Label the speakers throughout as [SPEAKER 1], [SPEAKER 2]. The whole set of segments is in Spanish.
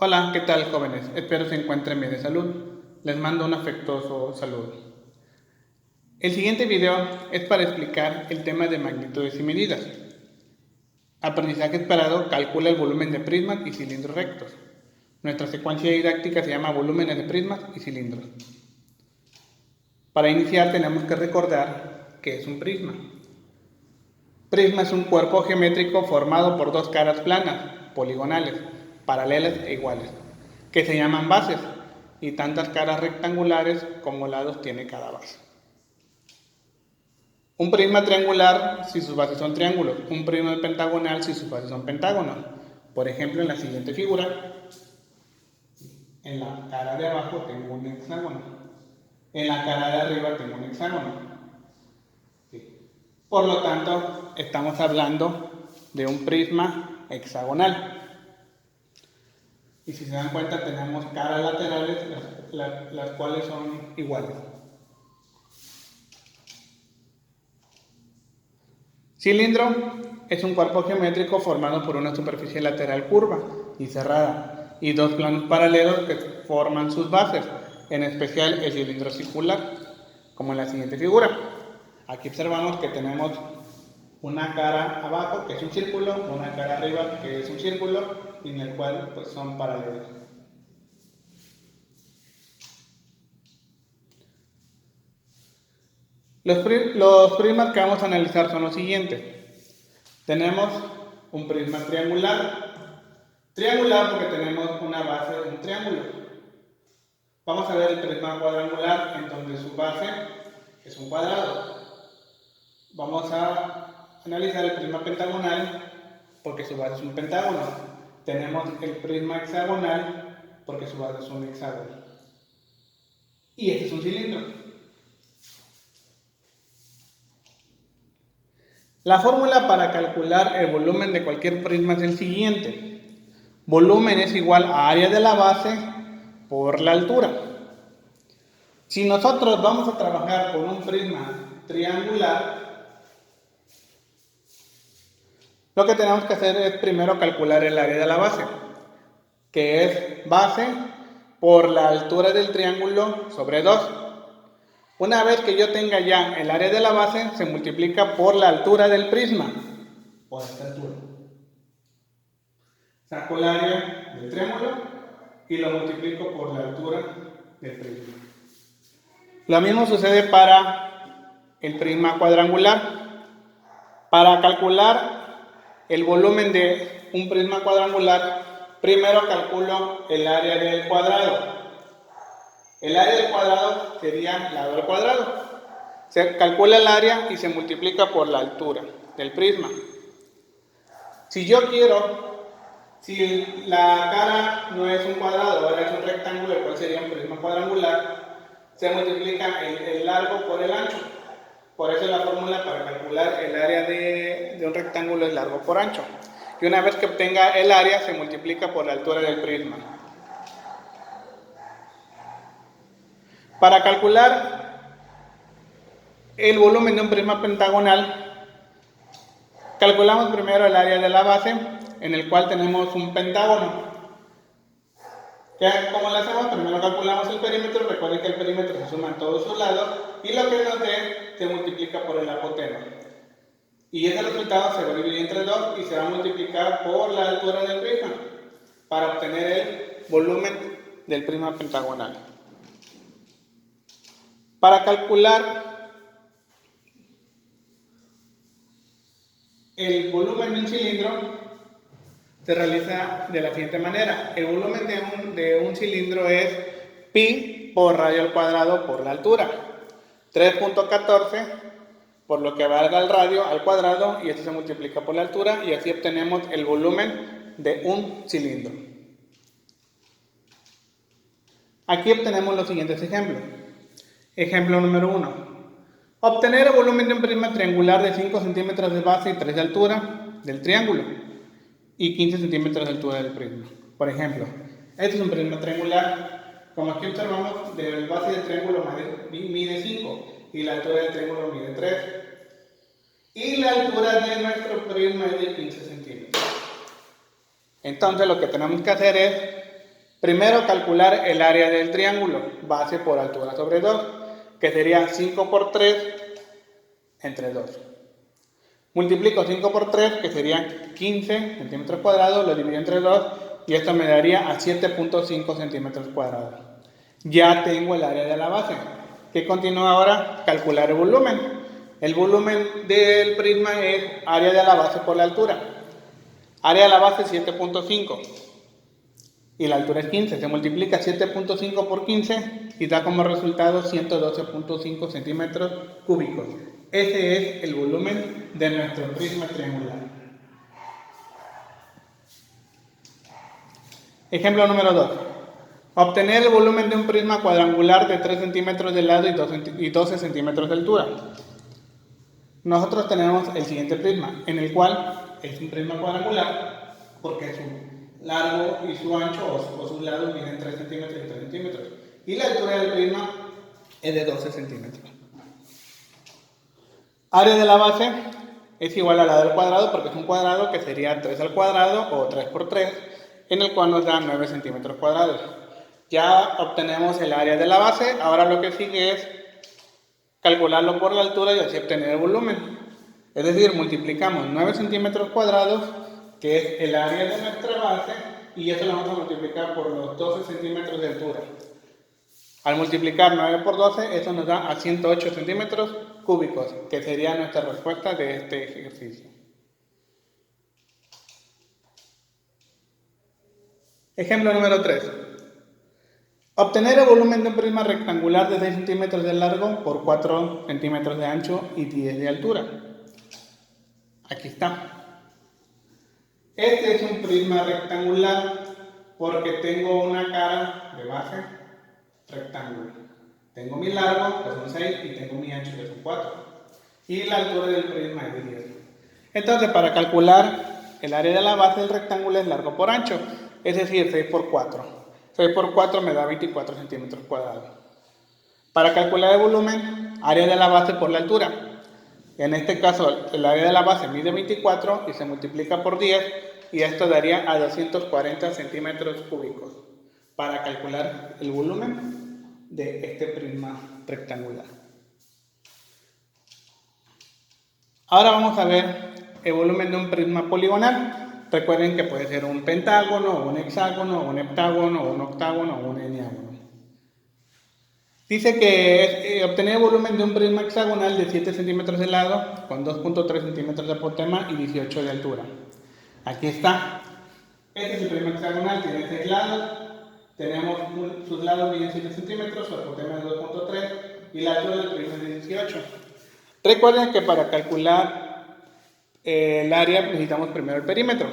[SPEAKER 1] Hola, ¿qué tal, jóvenes? Espero se encuentren bien de salud. Les mando un afectuoso saludo. El siguiente video es para explicar el tema de magnitudes y medidas. Aprendizaje esperado calcula el volumen de prismas y cilindros rectos. Nuestra secuencia didáctica se llama volúmenes de prismas y cilindros. Para iniciar tenemos que recordar qué es un prisma. Prisma es un cuerpo geométrico formado por dos caras planas, poligonales, paralelas e iguales, que se llaman bases, y tantas caras rectangulares como lados tiene cada base. Un prisma triangular si sus bases son triángulos, un prisma pentagonal si sus bases son pentágonos. Por ejemplo, en la siguiente figura, en la cara de abajo tengo un hexágono, en la cara de arriba tengo un hexágono. Por lo tanto, estamos hablando de un prisma hexagonal. Y si se dan cuenta, tenemos caras laterales, las cuales son iguales. Cilindro es un cuerpo geométrico formado por una superficie lateral curva y cerrada y dos planos paralelos que forman sus bases, en especial el cilindro circular, como en la siguiente figura. Aquí observamos que tenemos una cara abajo que es un círculo, una cara arriba que es un círculo, y en el cual pues, son paralelos. Los prismas que vamos a analizar son los siguientes. Tenemos un prisma triangular. Triangular porque tenemos una base de un triángulo. Vamos a ver el prisma cuadrangular en donde su base es un cuadrado. Vamos a analizar el prisma pentagonal porque su base es un pentágono. Tenemos el prisma hexagonal porque su base es un hexágono. Y este es un cilindro. La fórmula para calcular el volumen de cualquier prisma es el siguiente. Volumen es igual a área de la base por la altura. Si nosotros vamos a trabajar con un prisma triangular, lo que tenemos que hacer es primero calcular el área de la base, que es base por la altura del triángulo sobre 2. Una vez que yo tenga ya el área de la base, se multiplica por la altura del prisma, por esta altura. Saco el área del triángulo y lo multiplico por la altura del prisma. Lo mismo sucede para el prisma cuadrangular. Para calcular el volumen de un prisma cuadrangular, primero calculo el área del cuadrado. El área del cuadrado sería lado al cuadrado. Se calcula el área y se multiplica por la altura del prisma. Si yo quiero, si la cara no es un cuadrado, ahora es un rectángulo, el cual sería un prisma cuadrangular, se multiplica el largo por el ancho. Por eso la fórmula para calcular el área de un rectángulo es largo por ancho. Y una vez que obtenga el área, se multiplica por la altura del prisma. Para calcular el volumen de un prisma pentagonal, calculamos primero el área de la base, en el cual tenemos un pentágono. ¿Cómo lo hacemos? Primero calculamos el perímetro. Recuerden que el perímetro se suma en todos sus lados y lo que nos dé se multiplica por el apoteno. Y ese resultado se va a dividir entre 2 y se va a multiplicar por la altura del prisma para obtener el volumen del prisma pentagonal. Para calcular el volumen de un cilindro se realiza de la siguiente manera. El volumen de un cilindro es pi por radio al cuadrado por la altura. 3.14 por lo que valga el radio al cuadrado, y esto se multiplica por la altura y así obtenemos el volumen de un cilindro. Aquí obtenemos los siguientes ejemplos. Ejemplo número 1. Obtener el volumen de un prisma triangular de 5 centímetros de base y 3 de altura del triángulo y 15 centímetros de altura del prisma. Por ejemplo, este es un prisma triangular. Como aquí observamos, la base del triángulo mide 5 y la altura del triángulo mide 3. Y la altura de nuestro prisma es de 15 centímetros. Entonces lo que tenemos que hacer es Primero calcular el área del triángulo, base por altura sobre 2, que sería 5 por 3 entre 2. Multiplico 5 por 3, que serían 15 centímetros cuadrados, lo divido entre 2 y esto me daría a 7.5 centímetros cuadrados. Ya tengo el área de la base. ¿Qué continúa ahora? Calcular el volumen. El volumen del prisma es área de la base por la altura. Área de la base es 7.5 y la altura es 15. Se multiplica 7.5 por 15 y da como resultado 112.5 centímetros cúbicos. Ese es el volumen de nuestro prisma triangular. Ejemplo número 2. Obtener el volumen de un prisma cuadrangular de 3 centímetros de lado y 12 centímetros de altura. Nosotros tenemos el siguiente prisma, en el cual es un prisma cuadrangular porque su largo y su ancho o sus lados miden 3 centímetros y 3 centímetros. Y la altura del prisma es de 12 centímetros. Área de la base es igual a la del cuadrado porque es un cuadrado que sería 3 al cuadrado o 3 por 3, en el cual nos da 9 centímetros cuadrados. Ya obtenemos el área de la base, ahora lo que sigue es calcularlo por la altura y así obtener el volumen. Es decir, multiplicamos 9 centímetros cuadrados, que es el área de nuestra base, y eso lo vamos a multiplicar por los 12 centímetros de altura. Al multiplicar 9 por 12, eso nos da a 108 centímetros cúbicos, que sería nuestra respuesta de este ejercicio. Ejemplo número 3. Obtener el volumen de un prisma rectangular de 6 centímetros de largo por 4 centímetros de ancho y 10 de altura. Aquí está. Este es un prisma rectangular porque tengo una cara de base rectangular. Tengo mi largo, que son 6, y tengo mi ancho, que son 4. Y la altura del prisma es de 10. Entonces, para calcular el área de la base del rectángulo es largo por ancho, es decir, 6 por 4. 6 por 4 me da 24 centímetros cuadrados. Para calcular el volumen, área de la base por la altura. En este caso, el área de la base mide 24 y se multiplica por 10 y esto daría a 240 centímetros cúbicos para calcular el volumen de este prisma rectangular. Ahora vamos a ver el volumen de un prisma poligonal. Recuerden que puede ser un pentágono, un hexágono, un heptágono, un octágono o un eneágono. Dice que obtener el volumen de un prisma hexagonal de 7 centímetros de lado con 2.3 centímetros de apotema y 18 de altura. Aquí está. Este es el prisma hexagonal, tiene 6 lados. Tenemos sus lados miden 7 centímetros, su apotema es 2.3 y la altura del prisma es 18. Recuerden que para calcular el área necesitamos primero el perímetro.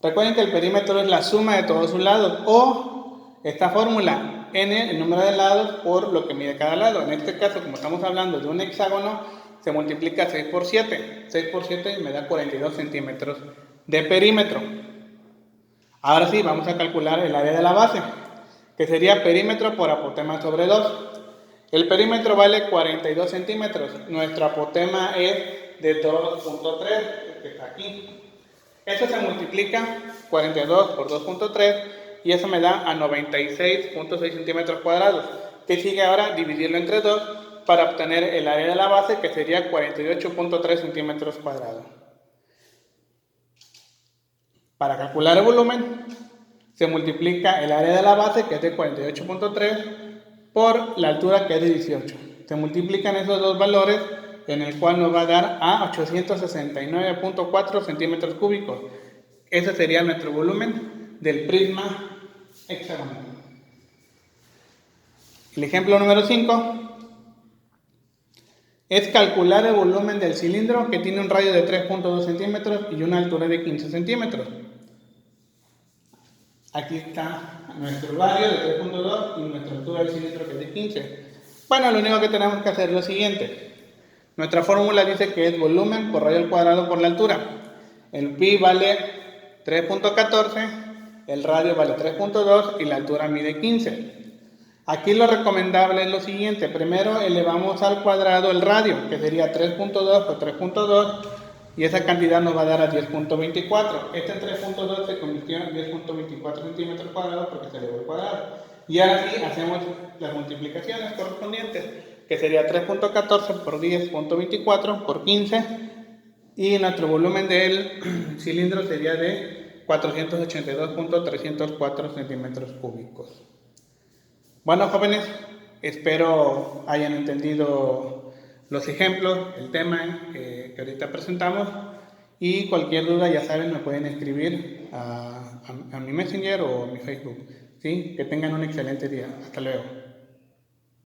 [SPEAKER 1] Recuerden que el perímetro es la suma de todos sus lados o esta fórmula, n, el número de lados por lo que mide cada lado. En este caso, como estamos hablando de un hexágono, se multiplica 6 por 7. 6 por 7 me da 42 centímetros de perímetro. Ahora sí, vamos a calcular el área de la base, que sería perímetro por apotema sobre 2. El perímetro vale 42 centímetros. Nuestro apotema es de 2.3, que está aquí. Eso se multiplica 42 por 2.3 y eso me da a 96.6 centímetros cuadrados. Que sigue ahora dividirlo entre 2 para obtener el área de la base, que sería 48.3 centímetros cuadrados. Para calcular el volumen, se multiplica el área de la base, que es de 48.3, por la altura, que es de 18. Se multiplican esos dos valores, en el cual nos va a dar a 869.4 centímetros cúbicos. Ese sería nuestro volumen del prisma hexagonal. El ejemplo número 5 es calcular el volumen del cilindro, que tiene un radio de 3.2 centímetros y una altura de 15 centímetros. Aquí está nuestro radio de 3.2 y nuestra altura del cilindro, que es de 15. Bueno, lo único que tenemos que hacer es lo siguiente. Nuestra fórmula dice que es volumen por radio al cuadrado por la altura. El pi vale 3.14, el radio vale 3.2 y la altura mide 15. Aquí lo recomendable es lo siguiente. Primero elevamos al cuadrado el radio, que sería 3.2 por 3.2 y esa cantidad nos va a dar a 10.24. Este 3.2 se convirtió en 10.24 centímetros cuadrados porque se elevó al cuadrado. Y ahora sí hacemos las multiplicaciones correspondientes, que sería 3.14 por 10.24 por 15, y nuestro volumen del cilindro sería de 482.304 centímetros cúbicos. Bueno, jóvenes, espero hayan entendido los ejemplos, el tema que ahorita presentamos, y cualquier duda, ya saben, me pueden escribir a mi Messenger o a mi Facebook. ¿Sí? Que tengan un excelente día. Hasta luego.